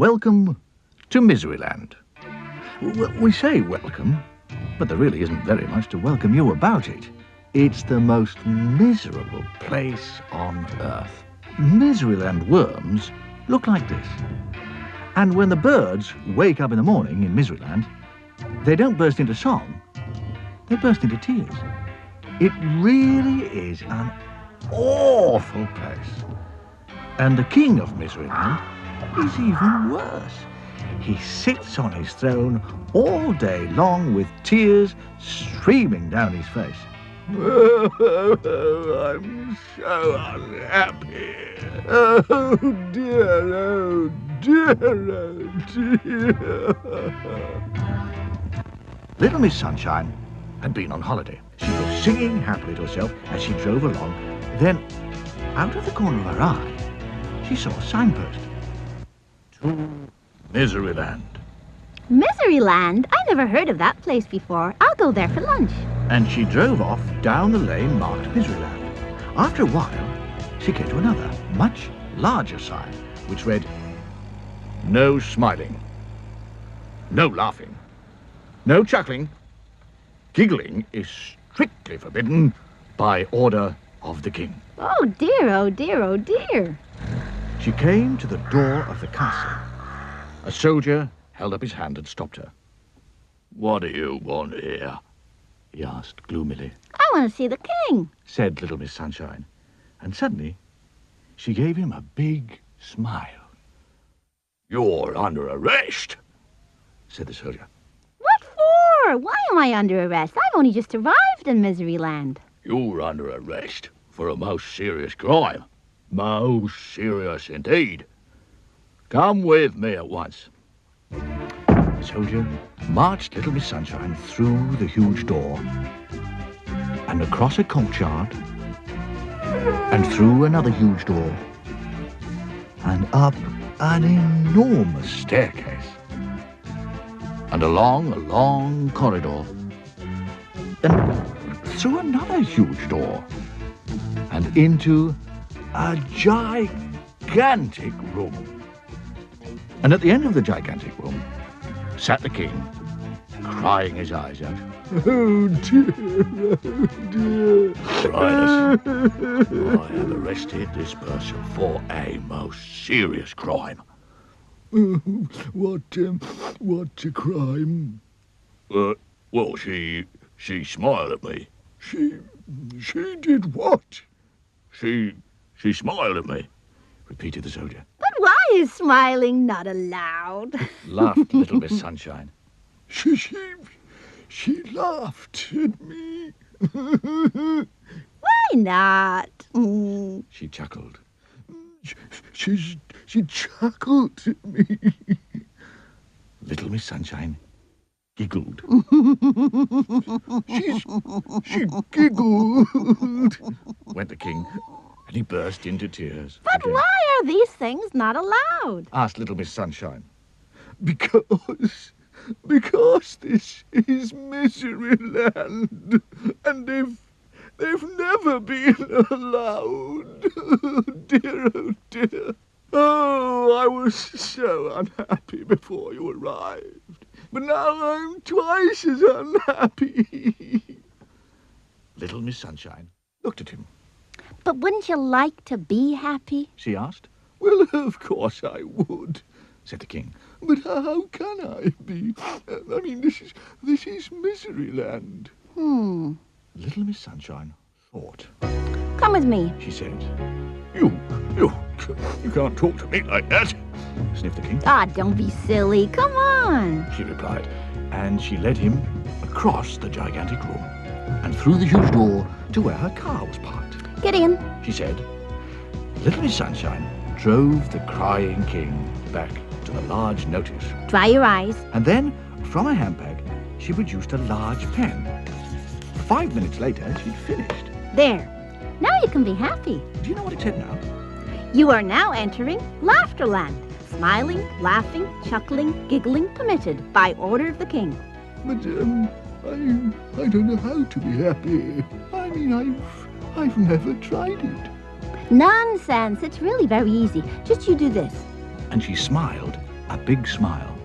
Welcome to Miseryland. Well, we say welcome, but there really isn't very much to welcome you about it. It's the most miserable place on earth. Miseryland worms look like this. And when the birds wake up in the morning in Miseryland, they don't burst into song, they burst into tears. It really is an awful place. And the king of Miseryland is even worse. He sits on his throne all day long with tears streaming down his face. Oh, I'm so unhappy. Oh dear, oh dear, oh dear. Little Miss Sunshine had been on holiday. She was singing happily to herself as she drove along. Then, out of the corner of her eye, she saw a signpost. To Miseryland. Miseryland? I never heard of that place before. I'll go there for lunch. And she drove off down the lane marked Miseryland. After a while, she came to another, much larger sign, which read, No smiling, no laughing, no chuckling. Giggling is strictly forbidden by order of the king. Oh dear, oh dear, oh dear. She came to the door of the castle. A soldier held up his hand and stopped her. What do you want here? He asked gloomily. I want to see the king, said Little Miss Sunshine. And suddenly, she gave him a big smile. You're under arrest, said the soldier. What for? Why am I under arrest? I've only just arrived in Miseryland. You're under arrest for a most serious crime. Most serious indeed. Come with me at once. The soldier marched Little Miss Sunshine through the huge door and across a courtyard and through another huge door and up an enormous staircase and along a long corridor and through another huge door and into a gigantic room. And at the end of the gigantic room sat the king, crying his eyes out. Oh dear, oh dear. Right, I have arrested this person for a most serious crime. What a crime? Well, she smiled at me. She did what? She smiled at me, repeated the soldier. But why is smiling not allowed? Laughed Little Miss Sunshine. She laughed at me. Why not? She chuckled. She chuckled at me. Little Miss Sunshine giggled. She giggled, went the king, and he burst into tears. But again. why are these things not allowed? Asked Little Miss Sunshine. Because this is Miseryland, and they've never been allowed. Oh dear, oh dear. Oh, I was so unhappy before you arrived, but now I'm twice as unhappy. Little Miss Sunshine looked at him. But wouldn't you like to be happy? She asked. Well, of course I would, said the king. But how can I be? I mean, this is Miseryland. Little Miss Sunshine thought. Come with me, she said. You can't talk to me like that, sniffed the king. Ah, don't be silly. Come on, she replied. And she led him across the gigantic room and through the huge door to where her car was parked. Get in, she said. Little Miss Sunshine drove the crying king back to the large notice. Dry your eyes. And then, from her handbag, she produced a large pen. 5 minutes later, she'd finished. There. Now you can be happy. Do you know what it said now? You are now entering Laughterland. Smiling, laughing, chuckling, giggling permitted by order of the king. But, I don't know how to be happy. I mean, I've never tried it. Nonsense. It's really very easy. Just you do this. And she smiled a big smile.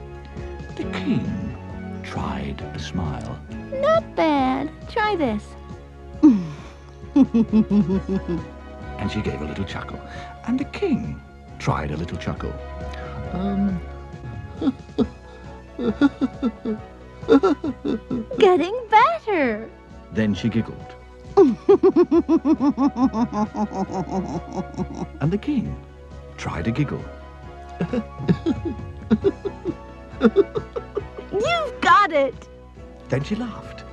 The king tried a smile. Not bad. Try this. And she gave a little chuckle. And the king tried a little chuckle. Getting better. Then she giggled. And the king tried a giggle. You've got it. Then she laughed.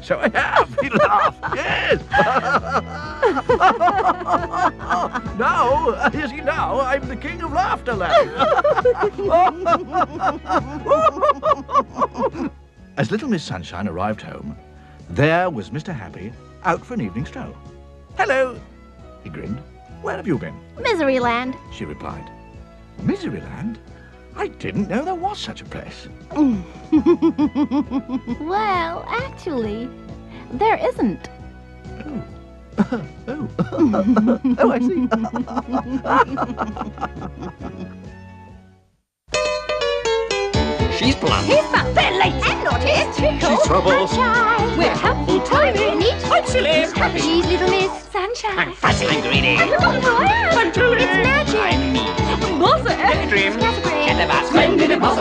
So I have. He laughed. Yes. Now, you see, now I'm the king of Laughterland. As little Miss Sunshine arrived home, there was Mr. Happy out for an evening stroll. Hello, he grinned. Where have you been? Miseryland. She replied. Miseryland? I didn't know there was such a place. Well, actually, there isn't. Oh, I see. She's blunt. He's fun. They're late and naughty. It's Trickle. She's trouble. Sunshine. We're helpful, timing, neat. I'm silly. Happy. She's little Miss Sunshine. I'm fussy. I'm greedy. And forgotten who I am. I'm Julie. It's magic. I'm me. Bossa. Dream. Scatterbrain. Chatterbox. Splendid, impossible.